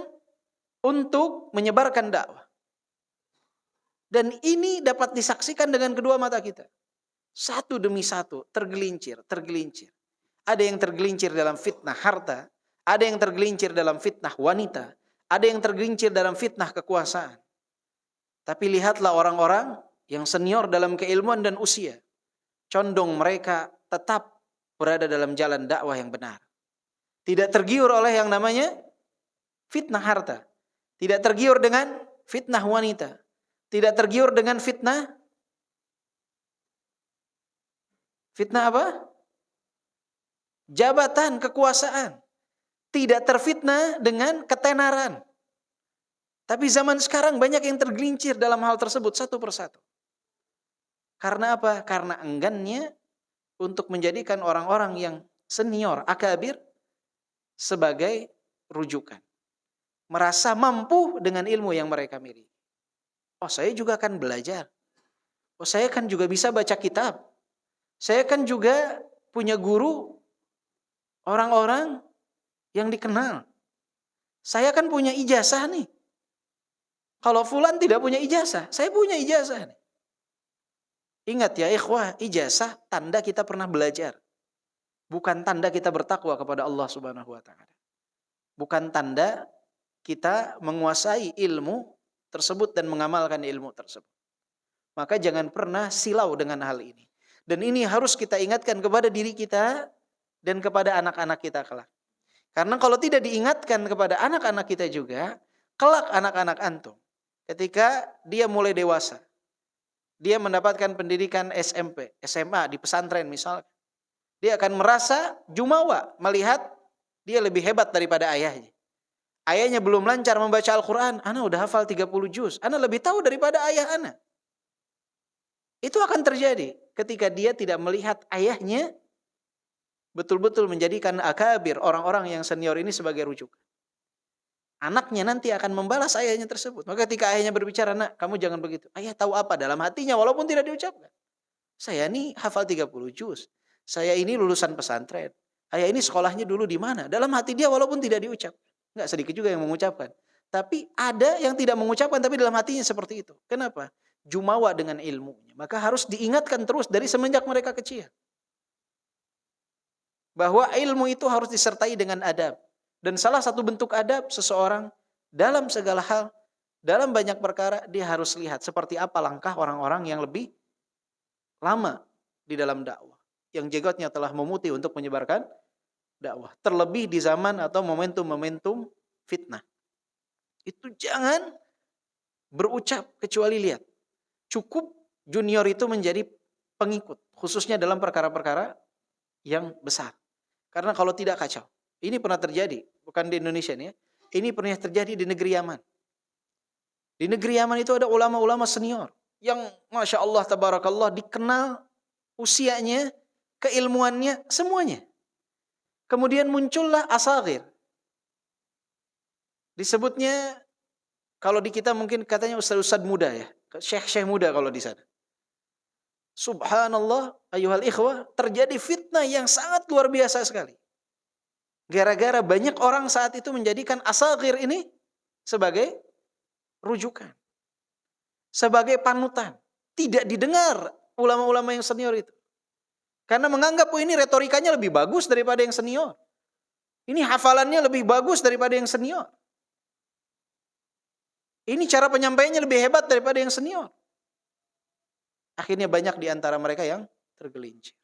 untuk menyebarkan dakwah. Dan ini dapat disaksikan dengan kedua mata kita. Satu demi satu tergelincir. Ada yang tergelincir dalam fitnah harta, ada yang tergelincir dalam fitnah wanita, ada yang tergelincir dalam fitnah kekuasaan. Tapi lihatlah orang-orang yang senior dalam keilmuan dan usia, condong mereka tetap berada dalam jalan dakwah yang benar. Tidak tergiur oleh yang namanya fitnah harta, tidak tergiur dengan fitnah wanita, Tidak tergiur dengan fitnah. Fitnah apa? Jabatan, kekuasaan. Tidak terfitnah dengan ketenaran. Tapi zaman sekarang banyak yang tergelincir dalam hal tersebut satu persatu. Karena apa? Karena enggannya untuk menjadikan orang-orang yang senior, akabir, sebagai rujukan. Merasa mampu dengan ilmu yang mereka miliki. Oh, saya juga akan belajar. Oh, saya kan juga bisa baca kitab. Saya kan juga punya guru, orang-orang yang dikenal. Saya kan punya ijazah nih. Kalau fulan tidak punya ijazah, saya punya ijazah nih. Ingat ya ikhwah, ijazah tanda kita pernah belajar. Bukan tanda kita bertakwa kepada Allah Subhanahu wa taala. Bukan tanda kita menguasai ilmu tersebut dan mengamalkan ilmu tersebut. Maka jangan pernah silau dengan hal ini. Dan ini harus kita ingatkan kepada diri kita dan kepada anak-anak kita kelak. Karena kalau tidak diingatkan kepada anak-anak kita juga, kelak anak-anak antum, ketika dia mulai dewasa, dia mendapatkan pendidikan SMP, SMA di pesantren misalnya, dia akan merasa jumawa melihat dia lebih hebat daripada ayahnya. Ayahnya belum lancar membaca Al-Quran, ana udah hafal 30 juz, ana lebih tahu daripada ayah ana. Itu akan terjadi ketika dia tidak melihat ayahnya betul-betul menjadikan akabir, orang-orang yang senior ini sebagai rujukan. Anaknya nanti akan membalas ayahnya tersebut. Maka ketika ayahnya berbicara, nak kamu jangan begitu. Ayah tahu apa dalam hatinya walaupun tidak diucapkan. Saya ini hafal 30 juz. Saya ini lulusan pesantren. Ayah ini sekolahnya dulu di mana? Dalam hati dia walaupun tidak diucap. Enggak sedikit juga yang mengucapkan. Tapi ada yang tidak mengucapkan tapi dalam hatinya seperti itu. Kenapa? Jumawa dengan ilmunya. Maka harus diingatkan terus dari semenjak mereka kecil. Bahwa ilmu itu harus disertai dengan adab. Dan salah satu bentuk adab seseorang dalam segala hal, dalam banyak perkara, dia harus lihat seperti apa langkah orang-orang yang lebih lama di dalam dakwah. Yang jengotnya telah memutih untuk menyebarkan dakwah. Terlebih di zaman atau momentum-momentum fitnah. Itu jangan berucap kecuali lihat. Cukup junior itu menjadi pengikut. Khususnya dalam perkara-perkara yang besar. Karena kalau tidak kacau. Ini pernah terjadi. Bukan di Indonesia nih ya. Ini pernah terjadi di negeri Yaman. Di negeri Yaman itu ada ulama-ulama senior. Yang Masya Allah, Tabarakallah dikenal usianya, keilmuannya, semuanya. Kemudian muncullah asagir. Disebutnya, kalau di kita mungkin katanya ustaz-ustaz muda ya. Syekh-syekh muda kalau di sana. Subhanallah, ayuhal ikhwah, terjadi fitnah yang sangat luar biasa sekali. Gara-gara banyak orang saat itu menjadikan asagir ini sebagai rujukan. Sebagai panutan. Tidak didengar ulama-ulama yang senior itu. Karena menganggap ini retorikanya lebih bagus daripada yang senior. Ini hafalannya lebih bagus daripada yang senior. Ini cara penyampaiannya lebih hebat daripada yang senior. Akhirnya banyak di antara mereka yang tergelincir.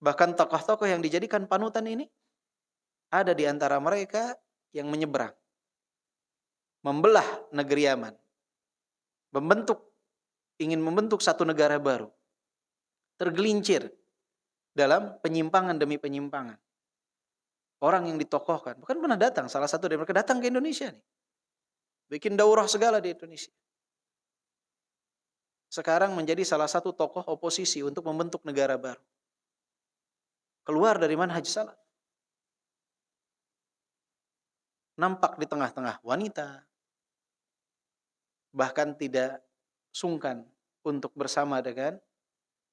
Bahkan tokoh-tokoh yang dijadikan panutan ini, ada di antara mereka yang menyeberang. Membelah negeri Yaman. Ingin membentuk satu negara baru. Tergelincir dalam penyimpangan demi penyimpangan. Orang yang ditokohkan. Bukan pernah datang, salah satu dari mereka datang ke Indonesia nih. Bikin daurah segala di Indonesia. Sekarang menjadi salah satu tokoh oposisi untuk membentuk negara baru. Keluar dari manhaj salaf. Nampak di tengah-tengah wanita. Bahkan tidak sungkan untuk bersama dengan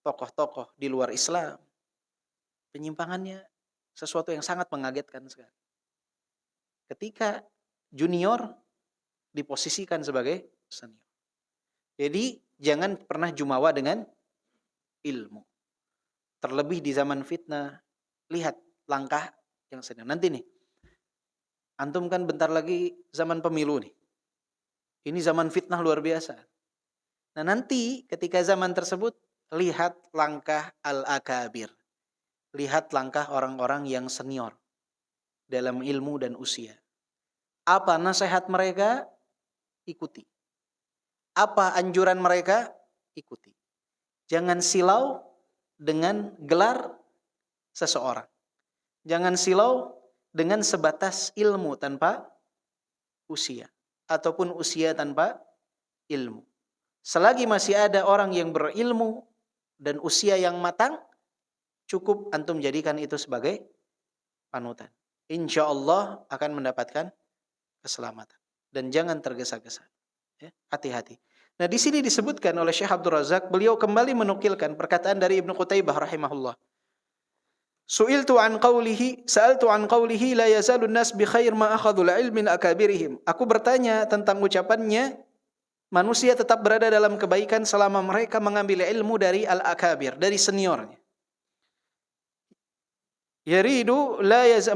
tokoh-tokoh di luar Islam. Penyimpangannya sesuatu yang sangat mengagetkan sekali. Ketika junior diposisikan sebagai senior. Jadi jangan pernah jumawa dengan ilmu. Terlebih di zaman fitnah, lihat langkah yang senior. Nanti nih, antum kan bentar lagi zaman pemilu nih. Ini zaman fitnah luar biasa. Nah nanti ketika zaman tersebut, lihat langkah al-akabir. Lihat langkah orang-orang yang senior dalam ilmu dan usia. Apa nasihat mereka? Ikuti. Apa anjuran mereka? Ikuti. Jangan silau dengan gelar seseorang. Jangan silau dengan sebatas ilmu tanpa usia. Ataupun usia tanpa ilmu. Selagi masih ada orang yang berilmu dan usia yang matang, cukup antum jadikan itu sebagai panutan. Insya Allah akan mendapatkan keselamatan. Dan jangan tergesa-gesa. Ya, hati-hati. Nah, di sini disebutkan oleh Syekh Abdul Razak, beliau kembali menukilkan perkataan dari Ibnu Qutaibah rahimahullah. Sa'altu an qawlihi la yazalun nas bi khair ma akhadul ilmin akabirihim. Aku bertanya tentang ucapannya, manusia tetap berada dalam kebaikan selama mereka mengambil ilmu dari al-akabir, dari seniornya. Yaridu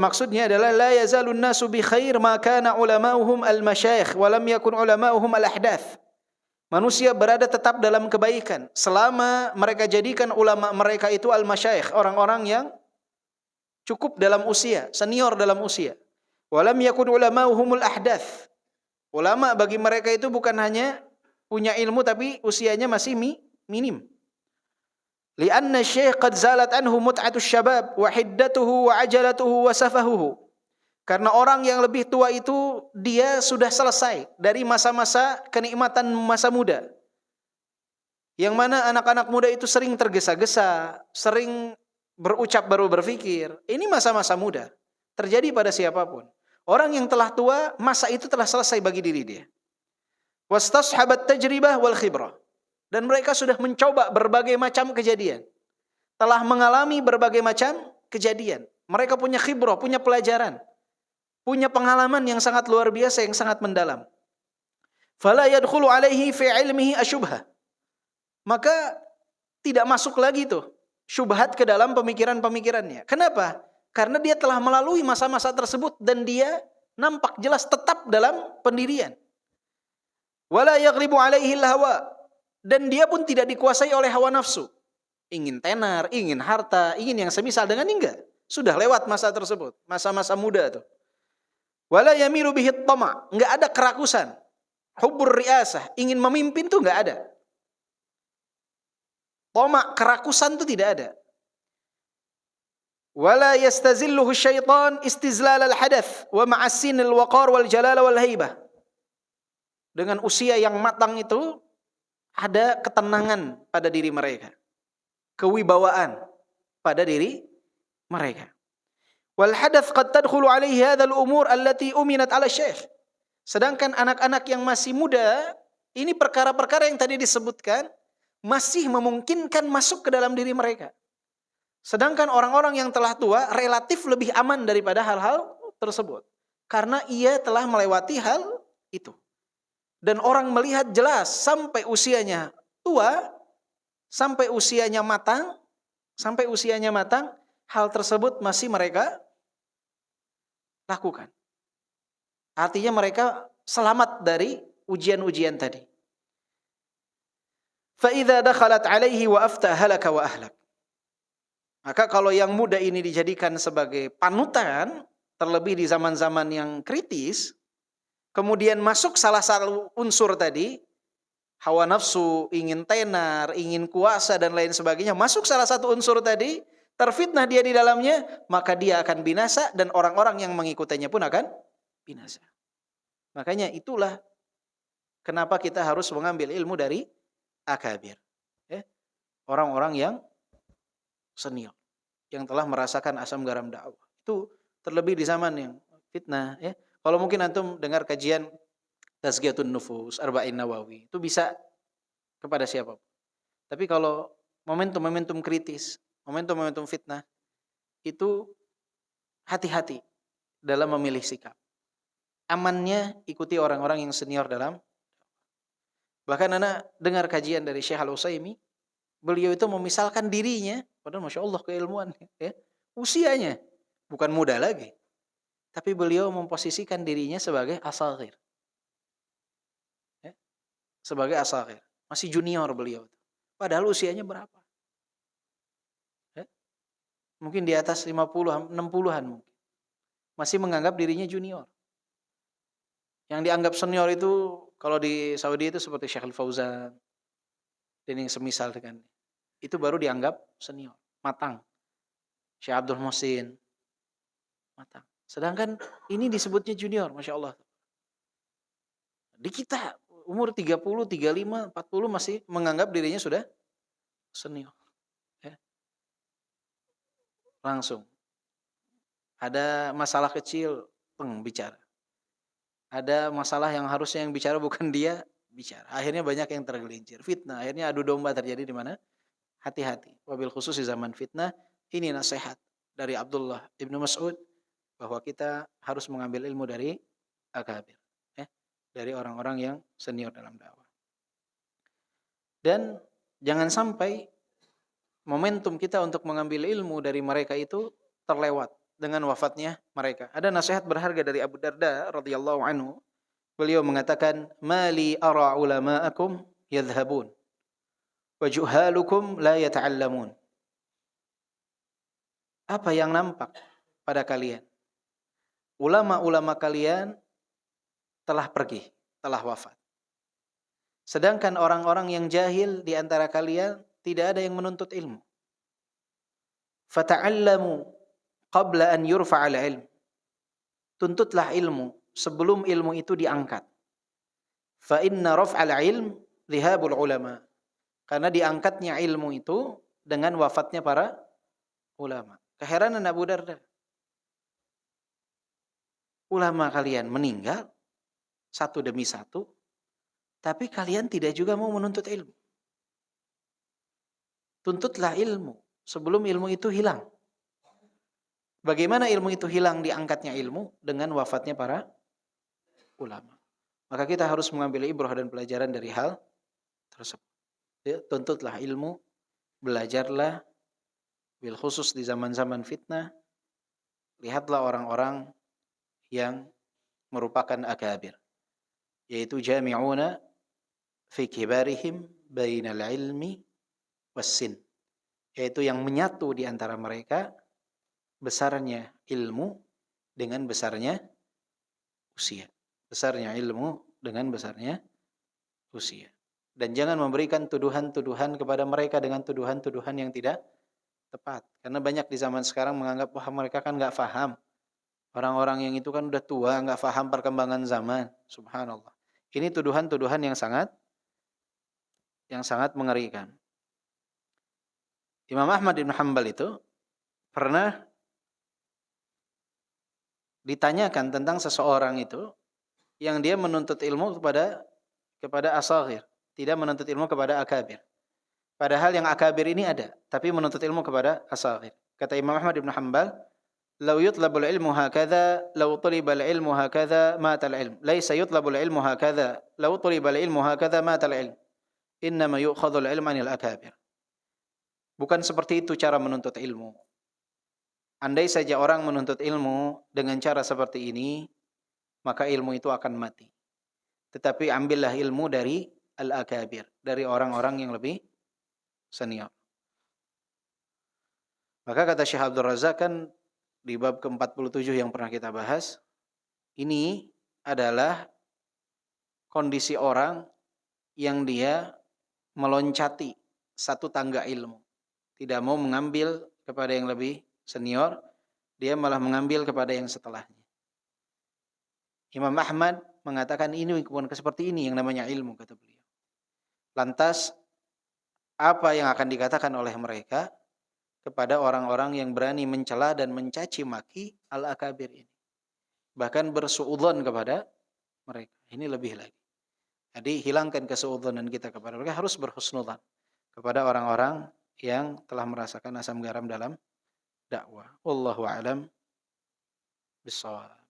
maksudnya adalah la yazalun nasu bi khair ma kana ulama'uhum al-masyayikh wa lam yakun ulama'uhum al-ahdath. Manusia berada tetap dalam kebaikan selama mereka jadikan ulama mereka itu al-masyayikh, orang-orang yang cukup dalam usia, senior dalam usia. Wa lam yakun ulama'uhum al-ahdath. Ulama bagi mereka itu bukan hanya punya ilmu tapi usianya masih minim. Lianna syekh qad zalat anhu mut'atus syabab wa hiddatuhu wa ajalatuhu wa safahuhu. Karena orang yang lebih tua itu dia sudah selesai dari masa-masa kenikmatan masa muda. Yang mana anak-anak muda itu sering tergesa-gesa, sering berucap baru berpikir. Ini masa-masa muda. Terjadi pada siapapun. Orang yang telah tua, masa itu telah selesai bagi diri dia. Wastashabat tajribah wal khibrah. Dan mereka sudah mencoba berbagai macam kejadian. Telah mengalami berbagai macam kejadian. Mereka punya khibrah, punya pelajaran. Punya pengalaman yang sangat luar biasa, yang sangat mendalam. Fala yadkhulu alaihi fi ilmihi asyubha. Maka tidak masuk lagi tuh syubhat ke dalam pemikiran-pemikirannya. Kenapa? Karena dia telah melalui masa-masa tersebut dan dia nampak jelas tetap dalam pendirian. Wala yaghribu alaihi al-hawa. Dan dia pun tidak dikuasai oleh hawa nafsu. Ingin tenar, ingin harta, ingin yang semisal dengan enggak. Sudah lewat masa tersebut, masa-masa muda tuh. Wala yamilu bihi at-tama', enggak ada kerakusan. Hubbur riasah, ingin memimpin tuh enggak ada. Tama', kerakusan tuh tidak ada. Wala yastazilluhu syaitan istizlal al-hadath wa ma'assin al-waqar wal jalala wal haibah. Dengan usia yang matang itu ada ketenangan pada diri mereka. Kewibawaan pada diri mereka. Wal hadath qad tadkhulu alaihi hadzal umur allati uminat ala syekh. Sedangkan anak-anak yang masih muda, ini perkara-perkara yang tadi disebutkan masih memungkinkan masuk ke dalam diri mereka. Sedangkan orang-orang yang telah tua relatif lebih aman daripada hal-hal tersebut. Karena ia telah melewati hal itu. Dan orang melihat jelas sampai usianya tua, sampai usianya matang, hal tersebut masih mereka lakukan. Artinya mereka selamat dari ujian-ujian tadi. Fa idza dakhalat alaihi wa afta halaka wa ahlak. Maka kalau yang muda ini dijadikan sebagai panutan, terlebih di zaman-zaman yang kritis, kemudian masuk salah satu unsur tadi, hawa nafsu, ingin tenar, ingin kuasa dan lain sebagainya, masuk salah satu unsur tadi, terfitnah dia di dalamnya, maka dia akan binasa dan orang-orang yang mengikutinya pun akan binasa. Makanya itulah kenapa kita harus mengambil ilmu dari akabir. Orang-orang yang senior, yang telah merasakan asam garam dakwah. Itu terlebih di zaman yang fitnah, ya. Kalau mungkin antum dengar kajian Tazkiyatun Nufus, Arba'in Nawawi, itu bisa kepada siapa. Tapi kalau momentum-momentum kritis, momentum-momentum fitnah, itu hati-hati dalam memilih sikap. Amannya ikuti orang-orang yang senior dalam. Bahkan anak dengar kajian dari Syekh Al-Utsaimin, beliau itu memisalkan dirinya, padahal Masya Allah keilmuannya, ya, usianya bukan muda lagi. Tapi beliau memposisikan dirinya sebagai asagir. Ya, sebagai asagir. Masih junior beliau. Padahal usianya berapa? Ya, mungkin di atas 50, 60-an mungkin. Masih menganggap dirinya junior. Yang dianggap senior itu kalau di Saudi itu seperti Syekh Al-Fauzan dan yang semisal dengan itu baru dianggap senior, matang. Syekh Abdul Muhsin, matang. Sedangkan ini disebutnya junior, Masya Allah. Di kita umur 30, 35, 40 masih menganggap dirinya sudah senior. Ya. Langsung. Ada masalah kecil, bicara. Ada masalah yang harusnya yang bicara bukan dia, bicara. Akhirnya banyak yang tergelincir. Fitnah, akhirnya adu domba terjadi di mana? Hati-hati. Wabil khusus di zaman fitnah, ini nasihat dari Abdullah Ibnu Mas'ud bahwa kita harus mengambil ilmu dari akabir, ya, dari orang-orang yang senior dalam dakwah. Dan jangan sampai momentum kita untuk mengambil ilmu dari mereka itu terlewat dengan wafatnya mereka. Ada nasihat berharga dari Abu Darda radhiyallahu anhu. Beliau mengatakan, "Mali ara ulama'akum yadhhabun wa juhalukum la yata'allamun." Apa yang nampak pada kalian? Ulama-ulama kalian telah pergi, telah wafat. Sedangkan orang-orang yang jahil di antara kalian tidak ada yang menuntut ilmu. Fata'allamu qabla an yurfa'al ilm. Tuntutlah ilmu sebelum ilmu itu diangkat. Fa inna raf'al ilm dhihabul ulama. Karena diangkatnya ilmu itu dengan wafatnya para ulama. Keheranan Abu Darda. Ulama kalian meninggal satu demi satu, tapi kalian tidak juga mau menuntut ilmu. Tuntutlah ilmu sebelum ilmu itu hilang. Bagaimana ilmu itu hilang diangkatnya ilmu? Dengan wafatnya para ulama. Maka kita harus mengambil ibrah dan pelajaran dari hal tersebut. Ya, tuntutlah ilmu, belajarlah, bil khusus di zaman-zaman fitnah. Lihatlah orang-orang yang merupakan akabir, yaitu jami'una fi kibarihim bainal ilmi wassin, yaitu yang menyatu di antara mereka besarnya ilmu dengan besarnya usia. Besarnya ilmu dengan besarnya usia. Dan jangan memberikan tuduhan-tuduhan kepada mereka dengan tuduhan-tuduhan yang tidak tepat. Karena banyak di zaman sekarang menganggap, wah mereka kan gak faham. Orang-orang yang itu kan udah tua, gak faham perkembangan zaman. Subhanallah. Ini tuduhan-tuduhan yang sangat mengerikan. Imam Ahmad bin Hanbal itu pernah ditanyakan tentang seseorang itu yang dia menuntut ilmu kepada asagir, tidak menuntut ilmu kepada akabir. Padahal yang akabir ini ada, tapi menuntut ilmu kepada asagir. Kata Imam Ahmad bin Hanbal, "Law yutlabul ilmu hakadha, law tulibal ilmu hakadha, matal ilm. Laisa yutlabul ilmu hakadha, law tulibal ilmu hakadha, matal ilm. Innama yu'khadhul ilmu 'anil akabir." Bukan seperti itu cara menuntut ilmu. Andai saja orang menuntut ilmu dengan cara seperti ini, maka ilmu itu akan mati. Tetapi ambillah ilmu dari al-akabir, dari orang-orang yang lebih senior. Maka kata Syekh Abdul Razak kan di bab ke-47 yang pernah kita bahas, ini adalah kondisi orang yang dia meloncati satu tangga ilmu. Tidak mau mengambil kepada yang lebih senior, dia malah mengambil kepada yang setelahnya. Imam Ahmad mengatakan ini bukan seperti ini yang namanya ilmu, kata beliau. Lantas apa yang akan dikatakan oleh mereka kepada orang-orang yang berani mencela dan mencaci maki al-akabir ini, bahkan bersuudzon kepada mereka? Ini lebih lagi. Jadi hilangkan kesuudzonan kita kepada mereka, harus berhusnudzon kepada orang-orang yang telah merasakan asam garam dalam dakwah. Wallahu a'lam bishawab.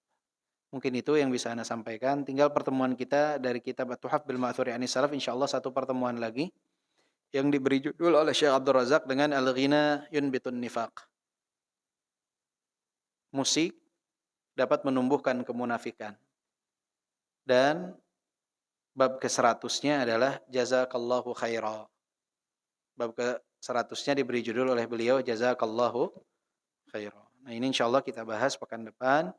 Mungkin itu yang bisa Anda sampaikan. Tinggal pertemuan kita dari kitab At-Tuhaf bil Ma'thuri Anis Salaf, insyaallah satu pertemuan lagi yang diberi judul oleh Syekh Abdul Razak dengan Al-Ghina Yunbitun Nifaq. Musik dapat menumbuhkan kemunafikan. Dan bab ke-100-nya adalah Jazakallahu khaira. Bab ke-100-nya diberi judul oleh beliau Jazakallahu khaira. Nah, ini insyaallah kita bahas pekan depan.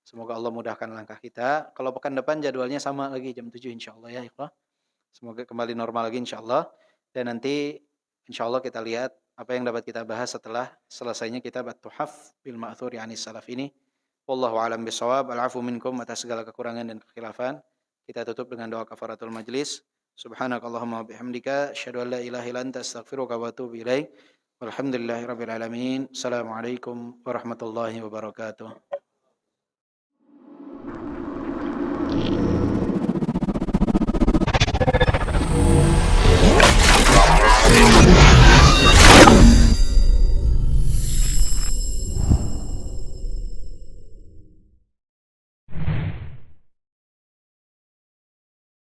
Semoga Allah mudahkan langkah kita. Kalau pekan depan jadwalnya sama lagi jam 7 insyaallah ya ikhwah. Semoga kembali normal lagi insyaallah. Dan nanti insyaallah kita lihat apa yang dapat kita bahas setelah selesainya kitab At-Tuhaf bil Ma'thur Anis Salaf ini. Wallahu a'lam bishawab. Al-'afwu minkum atas segala kekurangan dan kekhilafan. Kita tutup dengan doa kafaratul majlis. Subhanakallahumma bihamdika asyhadu an la ilaha illa anta astaghfiruka wa atubu ilaik. Walhamdulillahirabbil alamin. Assalamualaikum warahmatullahi wabarakatuh.